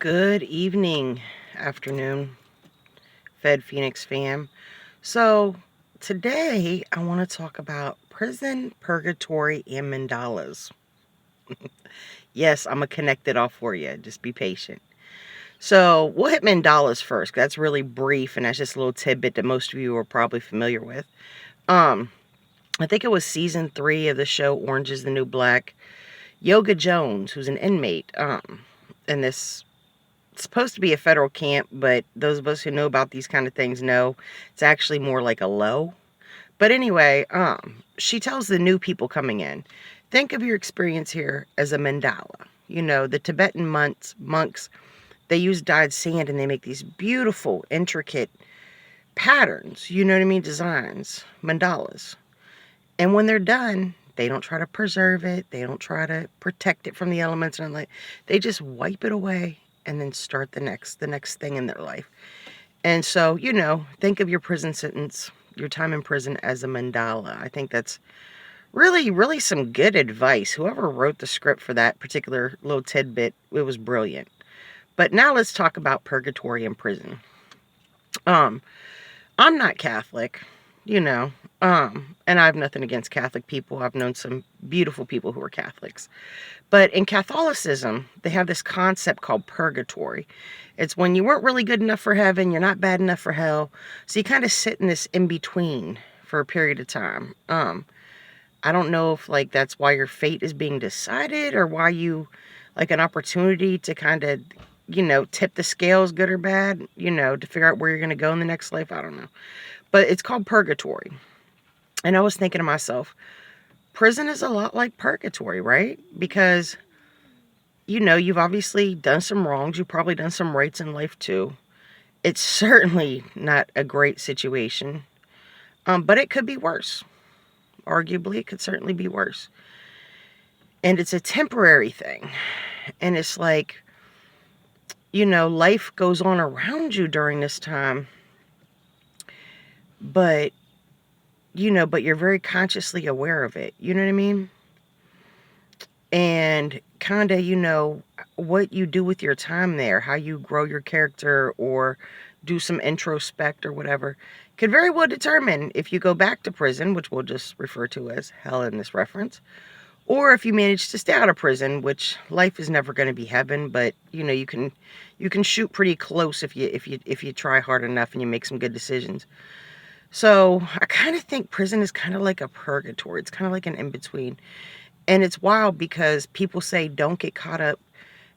Good evening, afternoon, Fed Phoenix fam. So, today I want to talk about prison, purgatory, and mandalas. Yes, I'm going to connect it all for you. Just be patient. So, we'll hit mandalas first. That's really brief, and that's just a little tidbit that most of you are probably familiar with. Um, I think it was season 3 of the show Orange is the New Black. Yoga Jones, who's an inmate, in this it's supposed to be a federal camp, but those of us who know about these kind of things know it's actually more like a low. But anyway, she tells the new people coming in, think of your experience here as a mandala. You know, the Tibetan monks, they use dyed sand and they make these beautiful, intricate patterns, you know what I mean, designs, mandalas. And when they're done, they don't try to preserve it. They don't try to protect it from the elements and like they just wipe it away and then start the next thing in their life. And so, think of your prison sentence, your time in prison as a mandala. I think that's really, really some good advice. Whoever wrote the script for that particular little tidbit, it was brilliant. But now let's talk about purgatory and prison. Um, I'm not Catholic, you know, and I have nothing against Catholic people. I've known some beautiful people who are Catholics. But in Catholicism, they have this concept called purgatory. It's when you weren't really good enough for heaven, you're not bad enough for hell. So you kind of sit in this in between for a period of time. I don't know if like that's why your fate is being decided or why you like an opportunity to kind of, tip the scales good or bad, to figure out where you're going to go in the next life. I don't know. But it's called purgatory. And I was thinking to myself, prison is a lot like purgatory, right? Because, you've obviously done some wrongs. You've probably done some rights in life too. It's certainly not a great situation, but it could be worse. Arguably, it could certainly be worse. And it's a temporary thing. And it's like, life goes on around you during this time, but, but you're very consciously aware of it. You know what I mean? And kind of, what you do with your time there, how you grow your character or do some introspect or whatever, could very well determine if you go back to prison, which we'll just refer to as hell in this reference, or if you manage to stay out of prison, which life is never going to be heaven, but you can shoot pretty close if you try hard enough and you make some good decisions. So I kind of think prison is kind of like a purgatory. It's kind of like an in-between. And it's wild because people say don't get caught up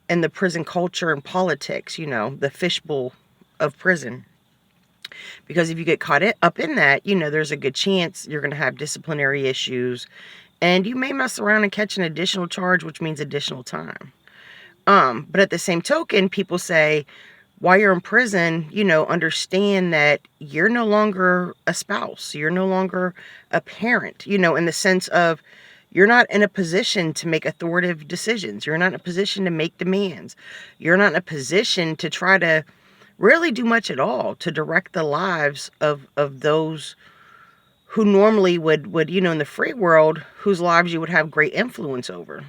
in the prison culture and politics, the fishbowl of prison. Because if you get caught up in that, there's a good chance you're going to have disciplinary issues and you may mess around and catch an additional charge, which means additional time. But at the same token, people say, while you're in prison, understand that you're no longer a spouse. You're no longer a parent, in the sense of you're not in a position to make authoritative decisions. You're not in a position to make demands. You're not in a position to try to really do much at all to direct the lives of those who normally would, in the free world, whose lives you would have great influence over.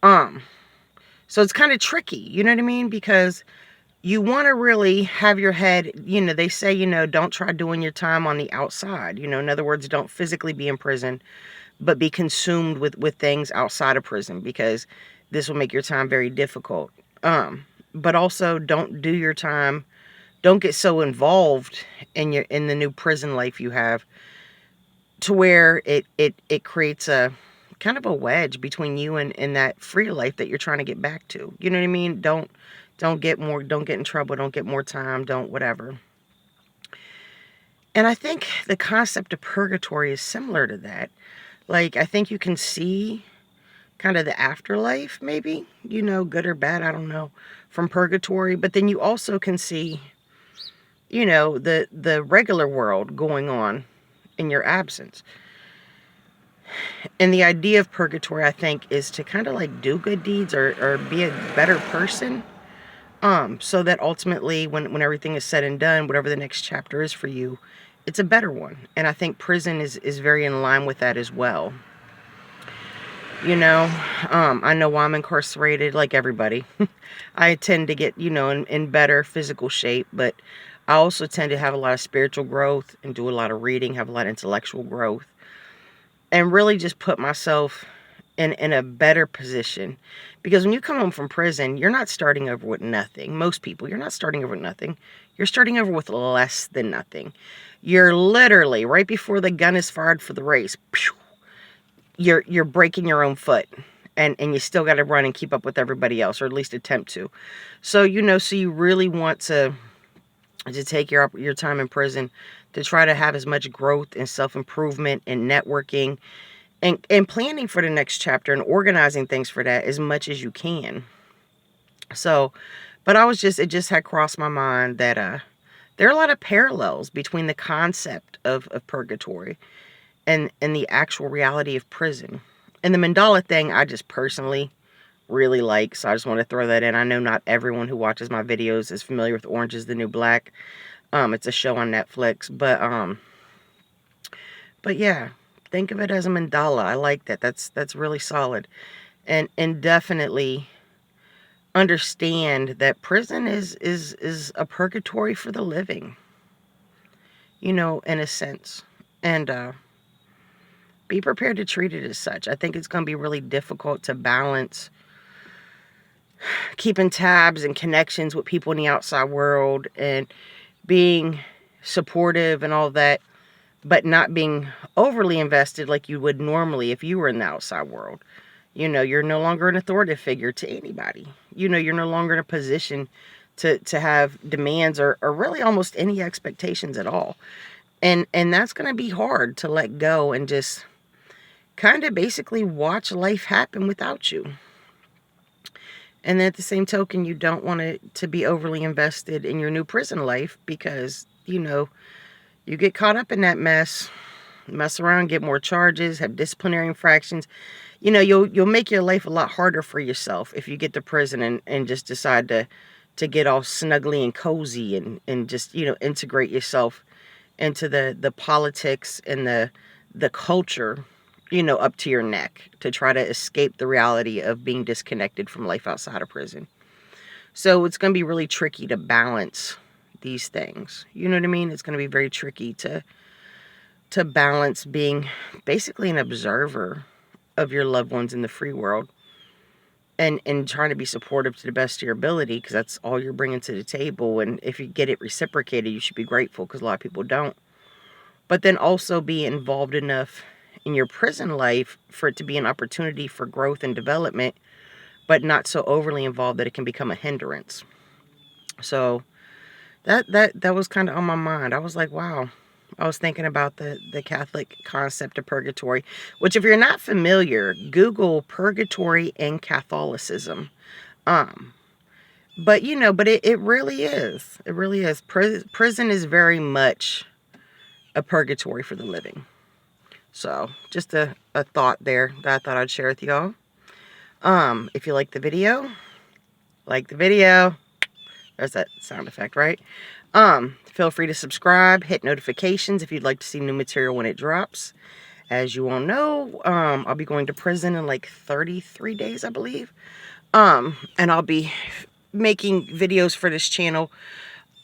So it's kind of tricky, you know what I mean? Because you want to really have your head, they say, don't try doing your time on the outside. In other words, don't physically be in prison, but be consumed with things outside of prison because this will make your time very difficult. But also don't do your time. Don't get so involved in the new prison life you have to where it creates a kind of a wedge between you and that free life that you're trying to get back to. You know what I mean? Don't get in trouble, don't get more time, don't whatever. And I think the concept of purgatory is similar to that. Like, I think you can see kind of the afterlife, maybe, good or bad, I don't know, from purgatory. But then you also can see, the regular world going on in your absence. And the idea of purgatory, I think, is to kind of like do good deeds or be a better person. So that ultimately when everything is said and done, whatever the next chapter is for you, it's a better one. And I think prison is very in line with that as well. You know, I know I'm incarcerated like everybody. I tend to get, in better physical shape, but I also tend to have a lot of spiritual growth and do a lot of reading, have a lot of intellectual growth, and really just put myself in a better position. Because when you come home from prison, you're not starting over with nothing. Most people, you're not starting over with nothing. You're starting over with less than nothing. You're literally right before the gun is fired for the race. You're breaking your own foot, and you still got to run and keep up with everybody else, or at least attempt to. So so you really want to take your time in prison to try to have as much growth and self-improvement and networking and planning for the next chapter and organizing things for that as much as you can. So, but it just had crossed my mind that there are a lot of parallels between the concept of purgatory and the actual reality of prison. And the mandala thing, I just personally really like, so I just want to throw that in. I know not everyone who watches my videos is familiar with Orange is the New Black. It's a show on Netflix, but yeah, think of it as a mandala. I like that. That's really solid. And definitely understand that prison is a purgatory for the living, in a sense. And be prepared to treat it as such. I think it's going to be really difficult to balance keeping tabs and connections with people in the outside world and being supportive and all that, but not being overly invested like you would normally if you were in the outside world. You're no longer an authoritative figure to anybody. You're no longer in a position to have demands or really almost any expectations at all. And that's going to be hard to let go and just kind of basically watch life happen without you. And then at the same token, you don't want it to be overly invested in your new prison life because, you get caught up in that mess around, get more charges, have disciplinary infractions. You'll make your life a lot harder for yourself if you get to prison and just decide to get all snuggly and cozy and just, integrate yourself into the politics and the culture, up to your neck to try to escape the reality of being disconnected from life outside of prison. So it's going to be really tricky to balance these things. You know what I mean? It's going to be very tricky to balance being basically an observer of your loved ones in the free world and trying to be supportive to the best of your ability, because that's all you're bringing to the table. And if you get it reciprocated, you should be grateful, because a lot of people don't. But then also be involved enough in your prison life for it to be an opportunity for growth and development, but not so overly involved that it can become a hindrance. So that was kind of on my mind. I was like, wow. I was thinking about the Catholic concept of purgatory, which, if you're not familiar, Google purgatory and Catholicism. But it really is. It really is. Prison is very much a purgatory for the living. So just a thought there that I thought I'd share with y'all. If you like the video, there's that sound effect, right? Feel free to subscribe, hit notifications if you'd like to see new material when it drops. As you all know, I'll be going to prison in like 33 days, I believe. And I'll be making videos for this channel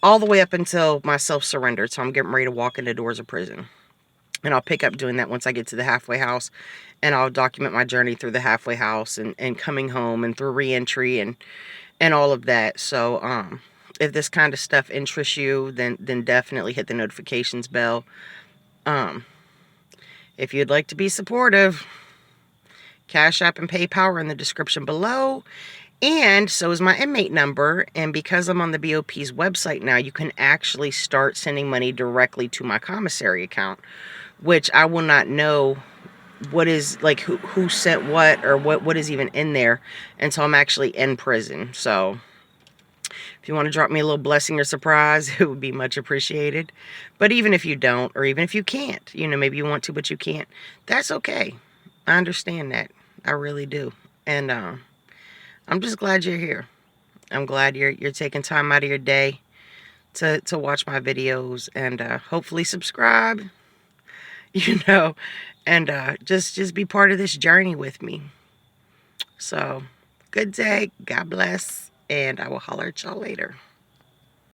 all the way up until my self-surrender. So I'm getting ready to walk in the doors of prison. And I'll pick up doing that once I get to the halfway house. And I'll document my journey through the halfway house and coming home and through reentry and all of that. So, if this kind of stuff interests you, then definitely hit the notifications bell. If you'd like to be supportive, Cash App and PayPal are in the description below. And so is my inmate number. And because I'm on the BOP's website now, you can actually start sending money directly to my commissary account, which I will not know what is, like, who sent what or what is even in there until I'm actually in prison. So if you want to drop me a little blessing or surprise, it would be much appreciated. But even if you don't, or even if you can't, maybe you want to, but you can't, that's okay. I understand that. I really do. And I'm just glad you're here. I'm glad you're taking time out of your day to watch my videos and hopefully subscribe, and just be part of this journey with me. So, good day, God bless, and I will holler at y'all later.